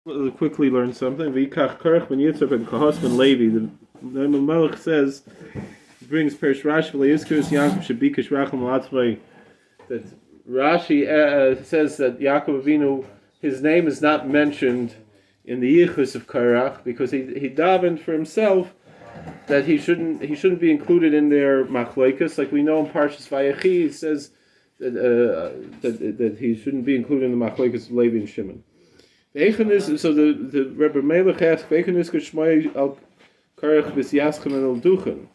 We'll quickly learn something. V'ikach Korach ben Yitzhak ben Kahos ben Levi. The Elimelech says, brings Parshas Rashi v'leizkos Yaakov shebikash Rachel malatzvei. That Rashi says that Yaakov Avinu, his name is not mentioned in the yichus of Korach because he davened for himself that he shouldn't be included in their machlokes. Like we know in Parshas Vayechi, it says that he shouldn't be included in the machlokes of Levi and Shimon. So the Rebbe Melech asks, al Korach v'syaschem el duchen.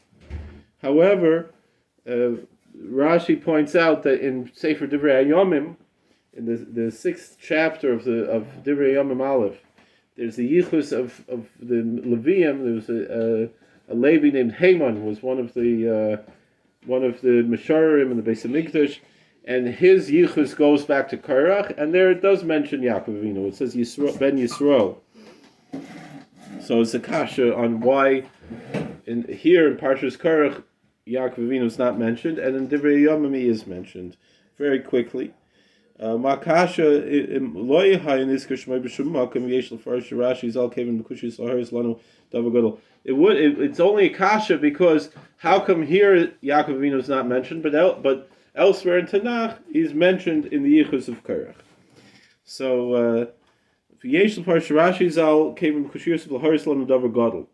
However, Rashi points out that in Sefer Divrei Hayomim, in the 6th chapter of Divrei Hayomim Aleph, there's the yichus of the Levium. There was a Levi named Haman, was one of the Mesharim in the Beis Hamikdash, and his yichus goes back to Korach, and there it does mention Yaakov Avinu. It says Ben Yisrael. So it's a kasha on why here in Parshas Korach Yaakov Avinu is not mentioned, and in Divrei Hayomim he is mentioned. Very quickly, Makasha loyihai in iskar shmei b'shum makom yesh l'farish Rashi zal kevin b'kushis laharis lanu davagadol. It's only a kasha because how come here Yaakov Avinu is not mentioned, but elsewhere in Tanakh he's mentioned in the yichus of Korach. So yesh l'farish Rashi zal kevin b'kushis laharis lanu davagadol.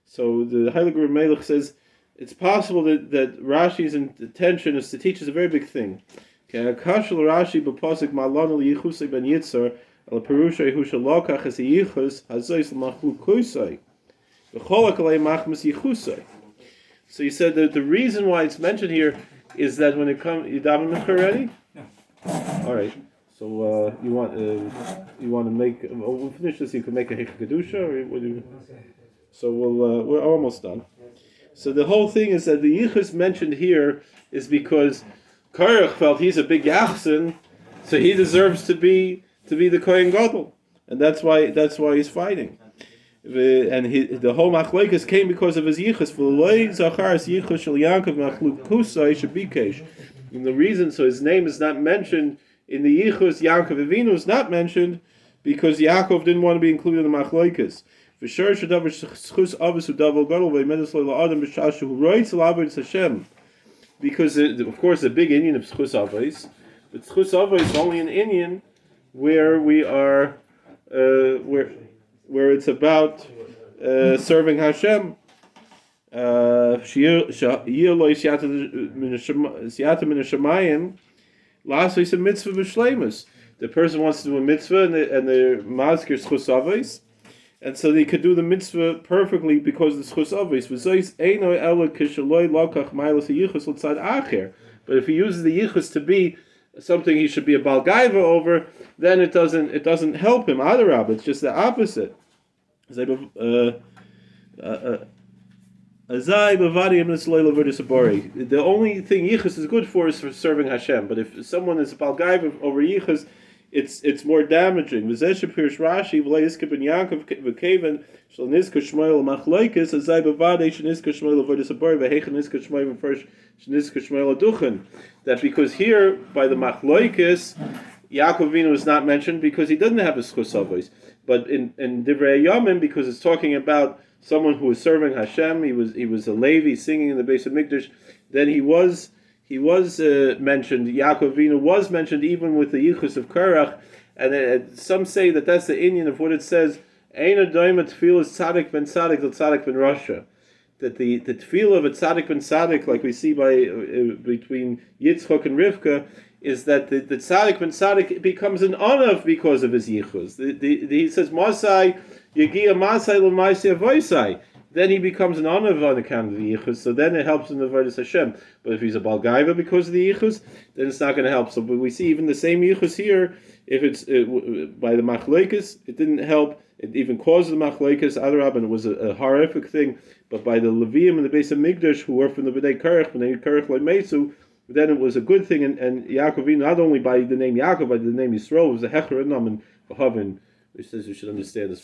So the Heilige Rebbe Melech says it's possible that Rashi's intention is to teach us a very big thing. Kashal Rashi b'posik malanu liyichusay ben Yitzar al perusha yehusha lokach es yichus hazois l'machluk kuisay v'cholak alei machmas yichusay. So he said that the reason why it's mentioned here is that when it comes, you daven mincha already? Yeah. All right. So you want to make? We'll finish this. You can make a hechah kedusha, or what do you? So we're almost done. So the whole thing is that the yichus mentioned here is because Korach felt he's a big yachsin, so he deserves to be the Kohen Gadol, and that's why he's fighting. And the whole machlokes came because of his yichus. And the reason, so his name is not mentioned in the yichus, Yaakov Avinu is not mentioned because Yaakov didn't want to be included in the machlokes. Because of course the big Indian of Schus Avos, but Schus Avos is only an Indian where we are where it's about serving Hashem. The person wants to do a mitzvah and the mazkir Schus Avos. And so they could do the mitzvah perfectly because of the schus avos. But if he uses the yichus to be something he should be a bal gaiva over, then it doesn't help him. Adarab, it's just the opposite. The only thing yichus is good for is for serving Hashem. But if someone is a bal gaiva over yichus, it's more damaging. Rashi ben Yaakov v'keven shel nizkar shmuel machlokes azay bevadei shenizkar shmuel avodas habor v'hechen nizkar shmuel v'fresh shenizkar shmuel aduchen. That because here by the machlokes Yaakov Avinu is not mentioned because he doesn't have a schus avos. But in Divrei Hayomim, because it's talking about someone who was serving Hashem, he was a Levi singing in the Beis Hamikdash, then he was mentioned. Yaakov Avinu was mentioned even with the yichus of Korach, and some say that that's the Indian of what it says. Eina doima tefillah tzaddik ben tzaddik to tzaddik ben rasha. That the tefillah of a tzaddik ben tzaddik, like we see between Yitzchok and Rivka, is that the tzaddik ben tzaddik becomes an onav because of his yichus. He says Masai Yegia Masai l'Maisei Avoisai. Then he becomes an onav on account of the yichus, so then it helps in the avodas Hashem. But if he's a bal gaiva because of the yichus, then it's not going to help. So, but we see even the same yichus here. If it's by the machlokes, it didn't help. It even caused the machlokes. Adarab, and it was a horrific thing. But by the Levium and the Beis Hamikdash, who were from the B'nai Korach, then it was a good thing. And Yaakov, not only by the name Yaakov, but the name Yisrael, was a hecher and Noam and Vahavin, which says you should understand this.